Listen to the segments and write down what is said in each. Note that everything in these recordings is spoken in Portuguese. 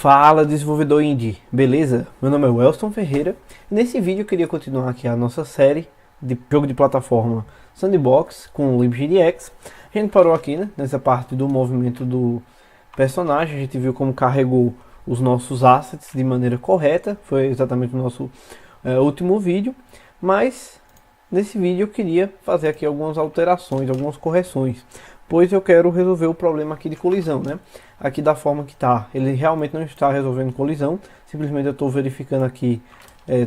Fala, desenvolvedor indie, beleza? Meu nome é Welston Ferreira e nesse vídeo eu queria continuar aqui a nossa série de jogo de plataforma Sandbox com o LibGDX. A gente parou aqui, né, nessa parte do movimento do personagem, a gente viu como carregou os nossos assets de maneira correta, foi exatamente o nosso último vídeo, mas nesse vídeo eu queria fazer aqui algumas alterações, algumas correções, pois eu quero resolver o problema aqui de colisão, né? Aqui da forma que está, ele realmente não está resolvendo colisão, simplesmente eu estou verificando aqui,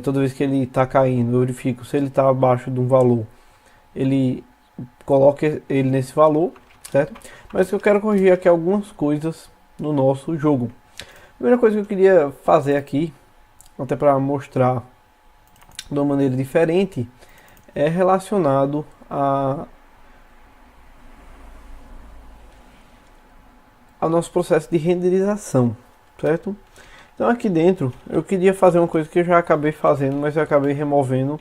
toda vez que ele está caindo, eu verifico se ele está abaixo de um valor, ele coloca ele nesse valor, certo? Mas eu quero corrigir aqui algumas coisas no nosso jogo. A primeira coisa que eu queria fazer aqui, até para mostrar de uma maneira diferente, é relacionado ao nosso processo de renderização, certo? Então aqui dentro eu queria fazer uma coisa que eu já acabei fazendo, mas eu acabei removendo,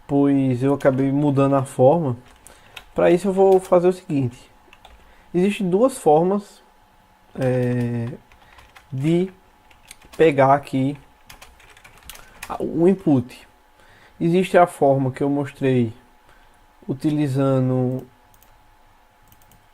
pois eu acabei mudando a forma. Para isso eu vou fazer o seguinte: existem duas formas de pegar aqui o input. Existe a forma que eu mostrei utilizando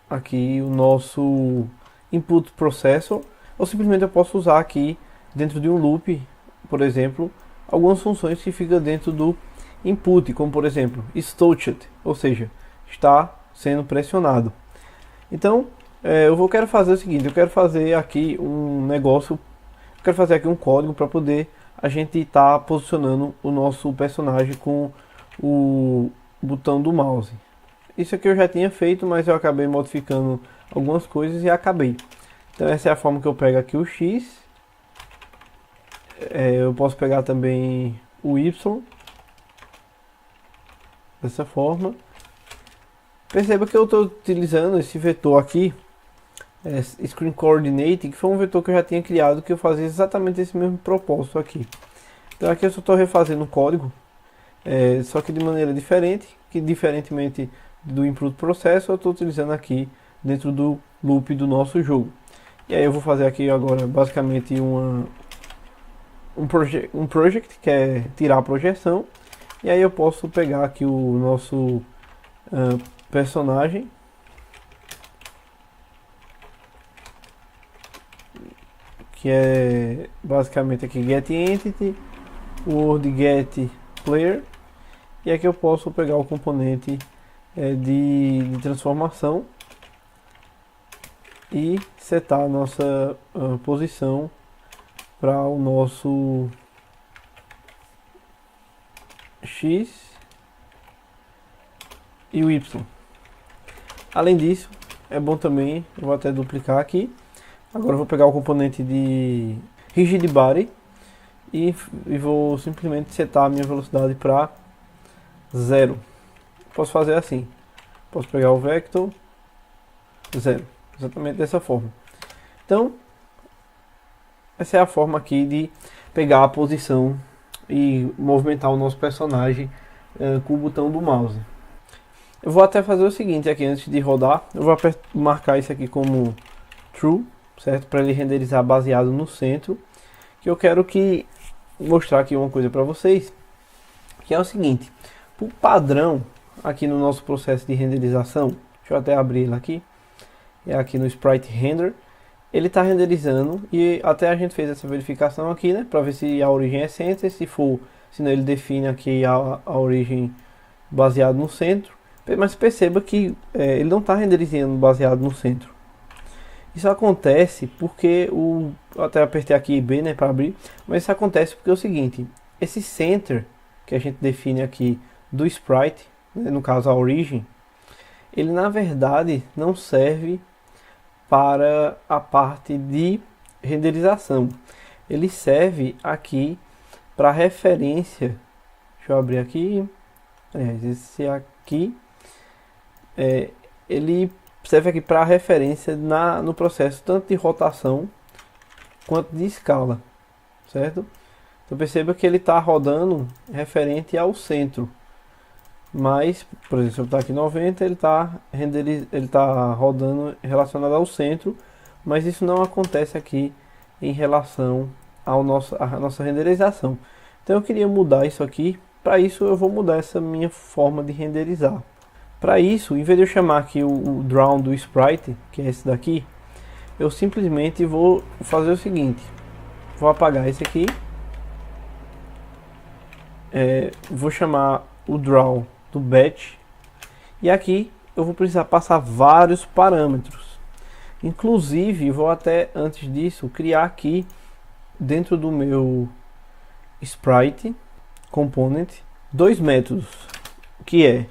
aqui o nosso input processor, ou simplesmente eu posso usar aqui dentro de um loop, por exemplo, algumas funções que ficam dentro do input, como por exemplo touched, ou seja, está sendo pressionado. Então quero fazer o seguinte: eu quero fazer aqui um negócio, eu quero fazer aqui um código para poder a gente estar posicionando o nosso personagem com o botão do mouse. Isso aqui eu já tinha feito, mas eu acabei modificando algumas coisas e acabei. Então essa é a forma que eu pego aqui o X. Eu posso pegar também o Y. Dessa forma. Perceba que eu estou utilizando esse vetor aqui, Screen Coordinate, que foi um vetor que eu já tinha criado, que eu fazia exatamente esse mesmo propósito aqui. Então aqui eu só estou refazendo o código, só que de maneira diferente, que diferentemente do input processor, eu estou utilizando aqui dentro do loop do nosso jogo. E aí eu vou fazer aqui agora basicamente um project, que é tirar a projeção. E aí eu posso pegar aqui o nosso personagem, que é basicamente aqui get entity, word get player, e aqui eu posso pegar o componente de transformação e setar a nossa posição para o nosso X e o Y. Além disso, é bom também, eu vou até duplicar aqui. Agora eu vou pegar o componente de rigid body e vou simplesmente setar a minha velocidade para 0. Posso fazer assim, posso pegar o vector 0, exatamente dessa forma. Então essa é a forma aqui de pegar a posição e movimentar o nosso personagem com o botão do mouse. Eu vou até fazer o seguinte aqui antes de rodar, eu vou marcar isso aqui como true, certo? Para ele renderizar baseado no centro. Que eu quero mostrar aqui uma coisa para vocês, que é o seguinte: o padrão aqui no nosso processo de renderização, deixa eu até abrir ele aqui, é aqui no Sprite Render, ele está renderizando e até a gente fez essa verificação aqui, né, para ver se a origem é center, se não ele define aqui a origem baseado no centro, mas perceba que ele não está renderizando baseado no centro. Isso acontece porque até apertei aqui B, né, para abrir, mas isso acontece porque é o seguinte: esse center que a gente define aqui do sprite, né, no caso a origem, ele na verdade não serve para a parte de renderização. Ele serve aqui para referência. Deixa eu abrir aqui. Esse aqui ele serve aqui para referência no processo tanto de rotação quanto de escala, certo? Então perceba que ele está rodando referente ao centro, mas, por exemplo, se eu botar aqui 90, ele está rodando relacionado ao centro, mas isso não acontece aqui em relação à nossa renderização. Então eu queria mudar isso aqui. Para isso eu vou mudar essa minha forma de renderizar. Para isso, em vez de eu chamar aqui o draw do sprite, que é esse daqui, eu simplesmente vou fazer o seguinte: vou apagar esse aqui, vou chamar o draw do batch, e aqui eu vou precisar passar vários parâmetros. Inclusive, vou até, antes disso, criar aqui dentro do meu sprite component dois métodos, que é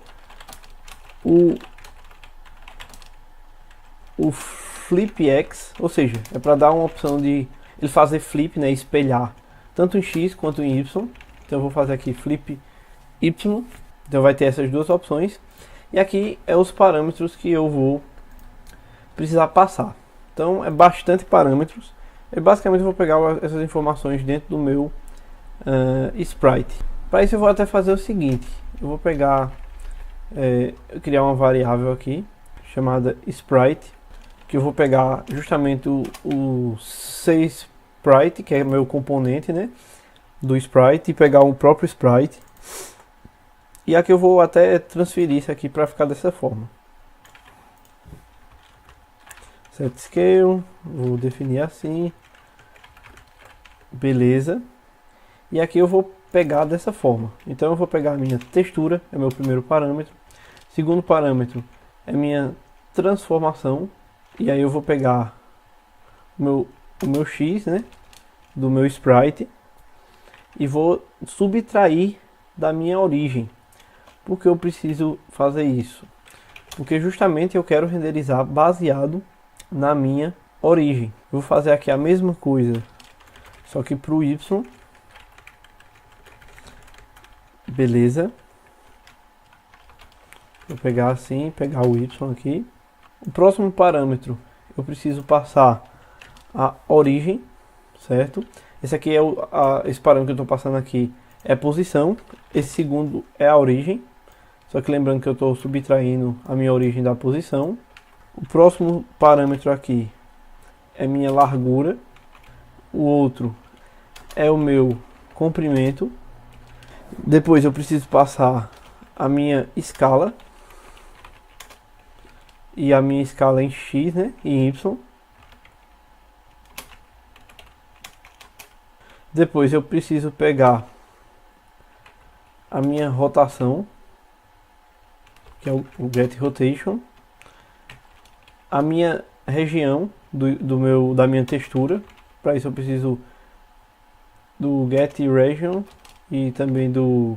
o flipX, ou seja, é para dar uma opção de ele fazer flip, né, espelhar tanto em X quanto em Y. Então eu vou fazer aqui flip Y, então vai ter essas duas opções. E aqui é os parâmetros que eu vou precisar passar. Então é bastante parâmetros. Eu basicamente vou pegar essas informações dentro do meu sprite. Para isso eu vou até fazer o seguinte: eu vou pegar, criar uma variável aqui chamada sprite, que eu vou pegar justamente o sprite, que é meu componente, né, do sprite, e pegar o próprio sprite. E aqui eu vou até transferir isso aqui para ficar dessa forma. Set scale, vou definir assim. Beleza. E aqui eu vou pegar dessa forma. Então eu vou pegar a minha textura, é meu primeiro parâmetro. Segundo parâmetro é minha transformação. E aí eu vou pegar o meu X, né, do meu sprite, e vou subtrair da minha origem. Por que eu preciso fazer isso? Porque justamente eu quero renderizar baseado na minha origem. Vou fazer aqui a mesma coisa, só que para o Y. Beleza. Vou pegar assim, pegar o Y aqui. O próximo parâmetro eu preciso passar a origem, certo? Esse aqui é esse parâmetro que eu estou passando aqui é posição. Esse segundo é a origem. Só que lembrando que eu estou subtraindo a minha origem da posição. O próximo parâmetro aqui é minha largura. O outro é o meu comprimento. Depois eu preciso passar a minha escala. E a minha escala em X, né, e Y. Depois eu preciso pegar a minha rotação, que é o get rotation. A minha região da minha textura. Para isso eu preciso do get region e também do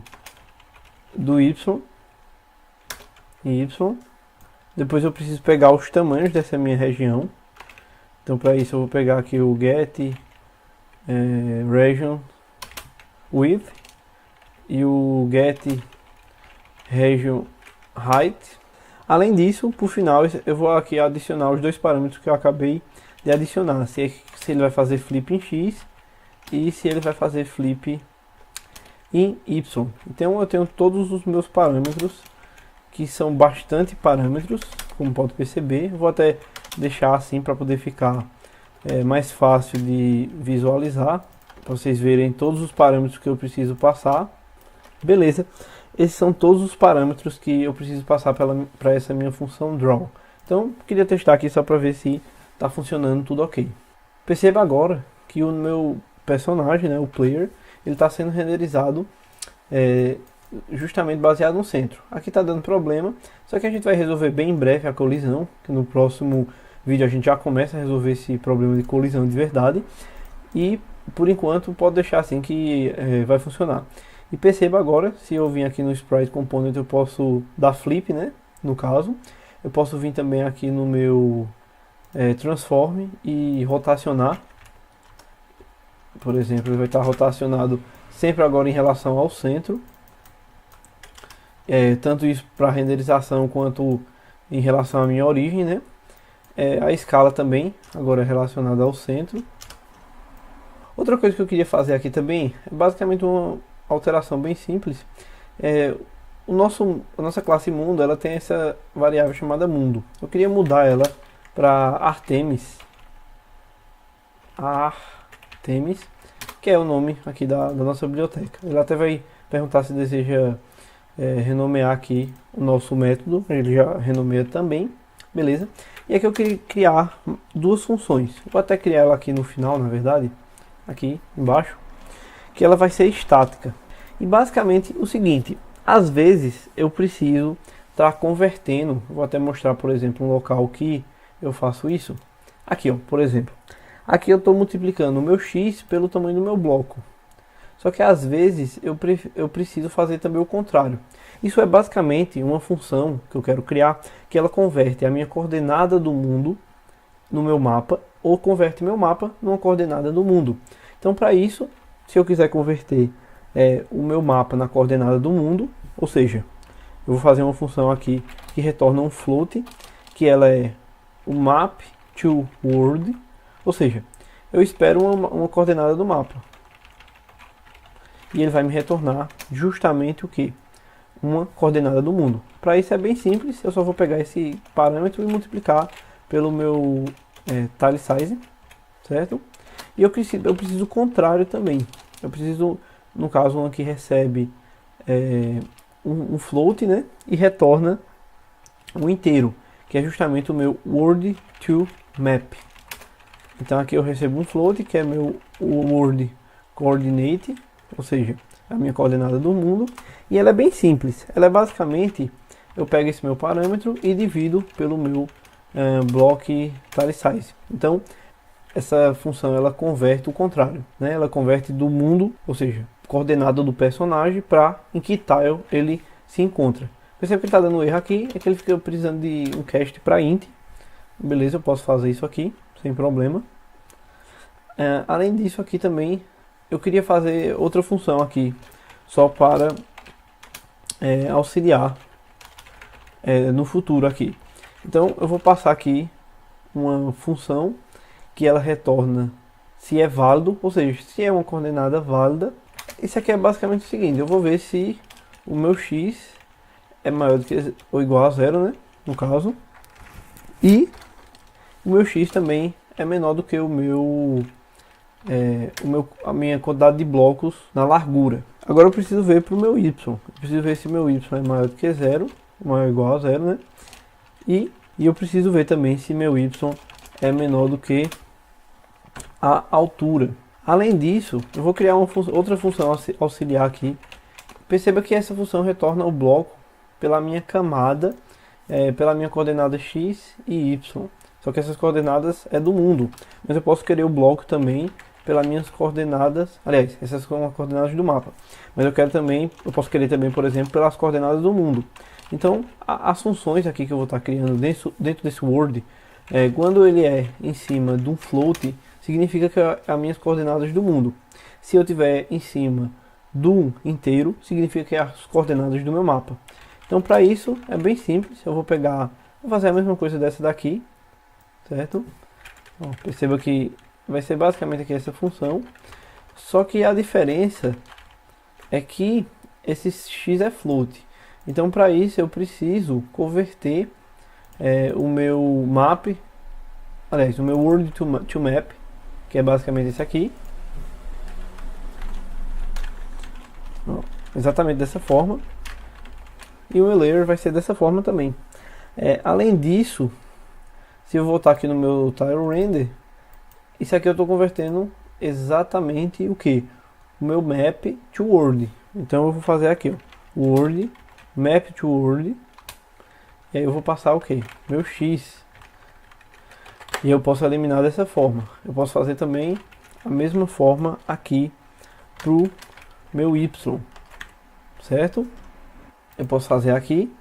Y. Depois eu preciso pegar os tamanhos dessa minha região. Então para isso eu vou pegar aqui o get region width e o get region height. Além disso, por final, eu vou aqui adicionar os dois parâmetros que eu acabei de adicionar. Se ele vai fazer flip em X e se ele vai fazer flip em Y. Então eu tenho todos os meus parâmetros, que são bastante parâmetros, como pode perceber. Vou até deixar assim para poder ficar mais fácil de visualizar, para vocês verem todos os parâmetros que eu preciso passar. Beleza, esses são todos os parâmetros que eu preciso passar para essa minha função draw. Então queria testar aqui só para ver se está funcionando tudo ok. Perceba agora que o meu personagem, né, o player, ele está sendo renderizado justamente baseado no centro. Aqui está dando problema, só que a gente vai resolver bem em breve a colisão, que no próximo vídeo a gente já começa a resolver esse problema de colisão de verdade. E por enquanto pode deixar assim que vai funcionar. E perceba agora, se eu vim aqui no Sprite Component, eu posso dar flip, né, no caso. Eu posso vir também aqui no meu Transform e rotacionar. Por exemplo, ele vai estar rotacionado sempre agora em relação ao centro. Tanto isso para renderização quanto em relação à minha origem, né? A escala também agora é relacionada ao centro. Outra coisa que eu queria fazer aqui também é basicamente uma alteração bem simples. A nossa classe mundo, ela tem essa variável chamada mundo. Eu queria mudar ela para Artemis. themes, que é o nome aqui da nossa biblioteca. Ele até vai perguntar se deseja renomear aqui o nosso método, ele já renomeia também, beleza? E aqui eu queria criar duas funções, vou até criar ela aqui no final, na verdade, aqui embaixo, que ela vai ser estática. E basicamente o seguinte, às vezes eu preciso estar convertendo, vou até mostrar, por exemplo, um local que eu faço isso, aqui ó, por exemplo, aqui eu estou multiplicando o meu x pelo tamanho do meu bloco. Só que às vezes eu preciso fazer também o contrário. Isso é basicamente uma função que eu quero criar, que ela converte a minha coordenada do mundo no meu mapa, ou converte meu mapa numa coordenada do mundo. Então para isso, se eu quiser converter o meu mapa na coordenada do mundo, ou seja, eu vou fazer uma função aqui que retorna um float, que ela é o map to world, ou seja, eu espero uma coordenada do mapa. E ele vai me retornar justamente o que? Uma coordenada do mundo. Para isso é bem simples, eu só vou pegar esse parâmetro e multiplicar pelo meu tile size, certo? E eu preciso o contrário também. Eu preciso, no caso, um aqui recebe um float, né? E retorna um inteiro, que é justamente o meu word to map. Então aqui eu recebo um float, que é meu word coordinate, ou seja, a minha coordenada do mundo, e ela é bem simples. Ela é basicamente, eu pego esse meu parâmetro e divido pelo meu block tile size. Então, essa função ela converte o contrário, né? Ela converte do mundo, ou seja, coordenada do personagem, para em que tile ele se encontra. Percebe que está dando erro aqui, é que ele fica precisando de um cast para int. Beleza, eu posso fazer isso aqui, sem problema. Além disso aqui também, eu queria fazer outra função aqui, só para auxiliar no futuro aqui. Então eu vou passar aqui uma função que ela retorna se é válido, ou seja, se é uma coordenada válida. Isso aqui é basicamente o seguinte, eu vou ver se o meu x é maior do que ou igual a zero, né, no caso, e o meu x também é menor do que a minha quantidade de blocos na largura. Agora eu preciso ver para o meu y. Eu preciso ver se meu y é maior do que zero, maior ou igual a zero, né? E eu preciso ver também se meu y é menor do que a altura. Além disso, eu vou criar outra função auxiliar aqui. Perceba que essa função retorna o bloco pela minha camada, pela minha coordenada x e y. Só que essas coordenadas é do mundo. Mas eu posso querer o bloco também pelas minhas coordenadas, aliás, essas são as coordenadas do mapa, mas eu posso querer também, por exemplo, pelas coordenadas do mundo. Então, as funções aqui que eu vou estar criando dentro desse word, quando ele é em cima de um float, significa que é as minhas coordenadas do mundo. Se eu tiver em cima do inteiro, significa que é as coordenadas do meu mapa. Então, para isso, é bem simples, vou fazer a mesma coisa dessa daqui, certo? Bom, perceba que vai ser basicamente aqui essa função, só que a diferença é que esse x é float. Então para isso eu preciso converter o meu map, aliás, o meu word to map, que é basicamente esse aqui, exatamente dessa forma, e o layer vai ser dessa forma também. Além disso, se eu voltar aqui no meu tile render, isso aqui eu estou convertendo exatamente o que? O meu map to world. Então eu vou fazer aqui, ó, world, map to world, e aí eu vou passar o que? Meu x. E eu posso eliminar dessa forma. Eu posso fazer também a mesma forma aqui pro meu y, certo? Eu posso fazer aqui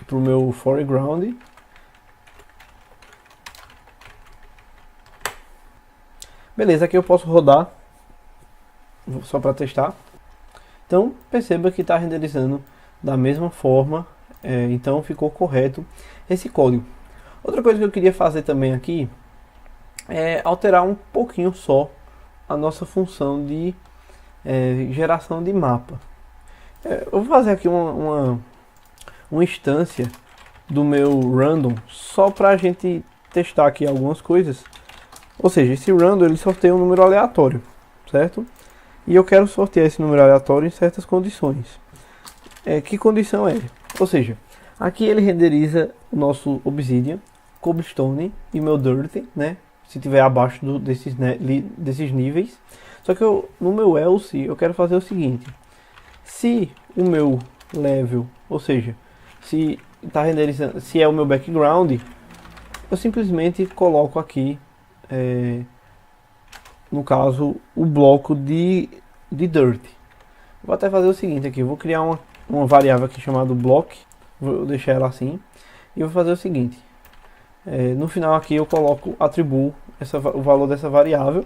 pro meu foreground. Beleza, aqui eu posso rodar só para testar. Então perceba que está renderizando da mesma forma, então ficou correto esse código. Outra coisa que eu queria fazer também aqui é alterar um pouquinho só a nossa função de geração de mapa. Eu vou fazer aqui uma instância do meu random só para a gente testar aqui algumas coisas. Ou seja, esse random ele sorteia um número aleatório, certo? E eu quero sortear esse número aleatório em certas condições. Que condição é? Ou seja, aqui ele renderiza o nosso Obsidian, Cobblestone e meu Dirt, né? Se tiver abaixo desses níveis. Só que no meu else eu quero fazer o seguinte: se o meu level, ou seja, se está renderizando, se é o meu background, eu simplesmente coloco aqui, no caso, o bloco de dirt. Vou até fazer o seguinte aqui, vou criar uma variável aqui chamada block, vou deixar ela assim, e vou fazer o seguinte: no final aqui eu coloco atribuo o valor dessa variável,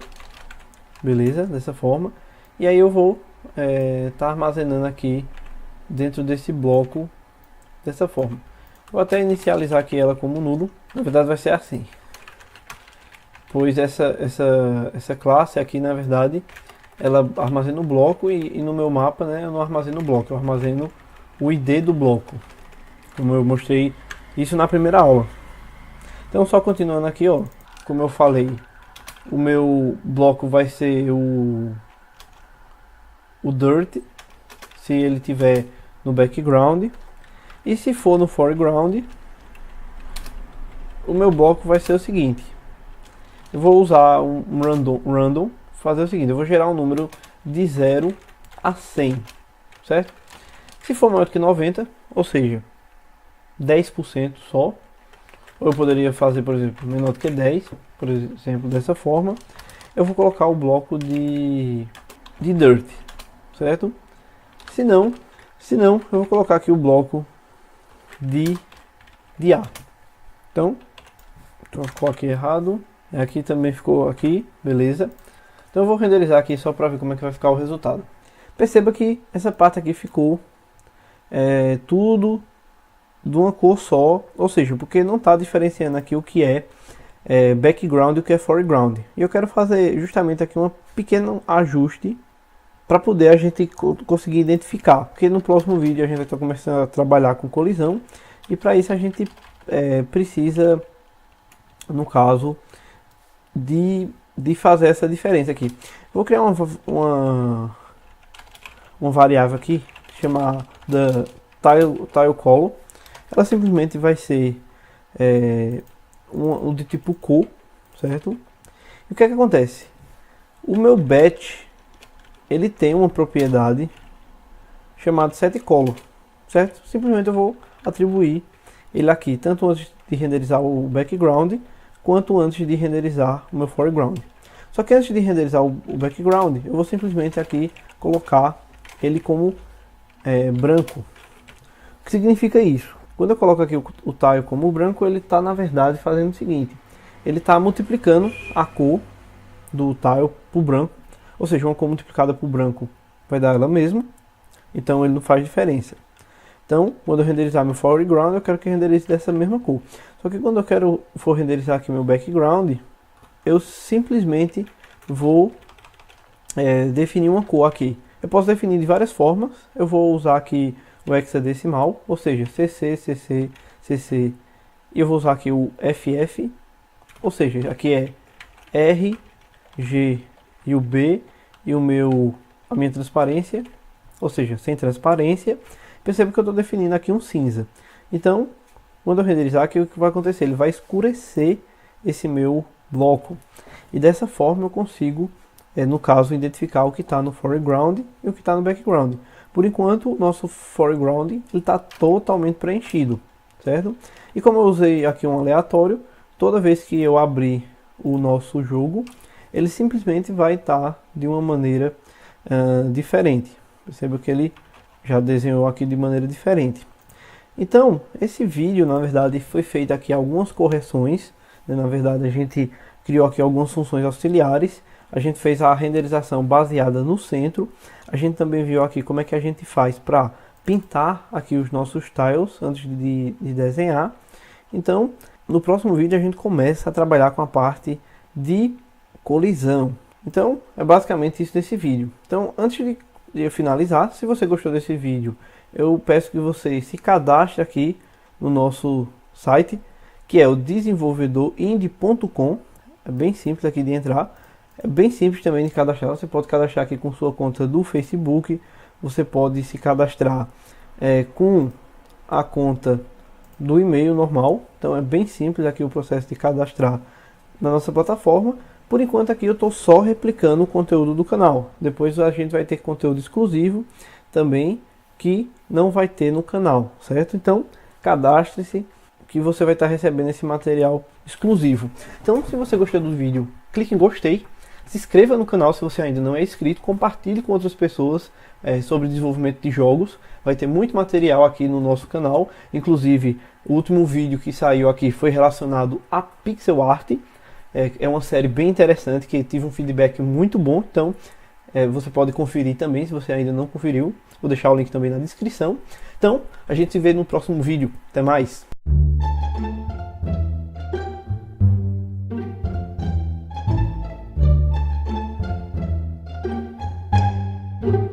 beleza? Dessa forma, e aí eu vou tá armazenando aqui dentro desse bloco dessa forma. Vou até inicializar aqui ela como nulo, na verdade vai ser assim, pois essa classe aqui, na verdade, ela armazena o bloco e no meu mapa, né, eu não armazeno o bloco, eu armazeno o ID do bloco, como eu mostrei isso na primeira aula. Então, só continuando aqui, ó, como eu falei, o meu bloco vai ser o dirt, se ele tiver no background, e se for no foreground, o meu bloco vai ser o seguinte: eu vou usar um random, fazer o seguinte, eu vou gerar um número de 0 a 100, certo? Se for maior que 90, ou seja, 10% só, ou eu poderia fazer, por exemplo, menor do que 10, por exemplo, dessa forma, eu vou colocar o bloco de dirt, certo? Se não, eu vou colocar aqui o bloco de A. Então, coloquei errado, aqui também ficou aqui, beleza? Então eu vou renderizar aqui só para ver como é que vai ficar o resultado. Perceba que essa parte aqui ficou tudo de uma cor só, ou seja, porque não está diferenciando aqui o que é background e o que é foreground. E eu quero fazer justamente aqui um pequeno ajuste para poder a gente conseguir identificar, porque no próximo vídeo a gente vai estar começando a trabalhar com colisão, e para isso a gente precisa, no caso, de fazer essa diferença aqui. Vou criar uma variável aqui chamada tile color. Ela simplesmente vai ser de tipo cor, certo? E o que é que acontece? O meu batch ele tem uma propriedade chamada setColor, certo? Simplesmente eu vou atribuir ele aqui, tanto antes de renderizar o background, quanto antes de renderizar o meu foreground. Só que antes de renderizar o background, eu vou simplesmente aqui colocar ele como branco. O que significa isso? Quando eu coloco aqui o tile como branco, ele está na verdade fazendo o seguinte: ele está multiplicando a cor do tile por branco, ou seja, uma cor multiplicada por branco vai dar ela mesma, então ele não faz diferença. Então, quando eu renderizar meu foreground, eu quero que renderize dessa mesma cor. Só que quando eu for renderizar aqui meu background, eu simplesmente vou definir uma cor aqui. Eu posso definir de várias formas. Eu vou usar aqui o hexadecimal, ou seja, CC, CC, CC. E eu vou usar aqui o FF, ou seja, aqui é R, G e o B, e a minha transparência, ou seja, sem transparência. Perceba que eu estou definindo aqui um cinza. Então, quando eu renderizar aqui, o que vai acontecer? Ele vai escurecer esse meu bloco. E dessa forma eu consigo, no caso, identificar o que está no foreground e o que está no background. Por enquanto, o nosso foreground está totalmente preenchido, certo? E como eu usei aqui um aleatório, toda vez que eu abrir o nosso jogo, ele simplesmente vai estar de uma maneira diferente. Perceba que ele já desenhou aqui de maneira diferente. Então, esse vídeo, na verdade, foi feito aqui algumas correções, né? Na verdade, a gente criou aqui algumas funções auxiliares. A gente fez a renderização baseada no centro. A gente também viu aqui como é que a gente faz para pintar aqui os nossos tiles antes de desenhar. Então, no próximo vídeo a gente começa a trabalhar com a parte de colisão. Então, é basicamente isso nesse vídeo. Então, antes de finalizar, se você gostou desse vídeo, eu peço que você se cadastre aqui no nosso site, que é o desenvolvedorindie.com. É bem simples aqui de entrar. É bem simples também de cadastrar. Você pode cadastrar aqui com sua conta do Facebook. Você pode se cadastrar com a conta do e-mail normal. Então é bem simples aqui o processo de cadastrar na nossa plataforma. Por enquanto aqui eu estou só replicando o conteúdo do canal. Depois a gente vai ter conteúdo exclusivo também que não vai ter no canal, certo? Então cadastre-se que você vai estar recebendo esse material exclusivo. Então se você gostou do vídeo, clique em gostei. Se inscreva no canal se você ainda não é inscrito, compartilhe com outras pessoas sobre desenvolvimento de jogos. Vai ter muito material aqui no nosso canal, inclusive o último vídeo que saiu aqui foi relacionado a pixel art. É uma série bem interessante que tive um feedback muito bom, então você pode conferir também se você ainda não conferiu. Vou deixar o link também na descrição. Então a gente se vê no próximo vídeo. Até mais! Thank you.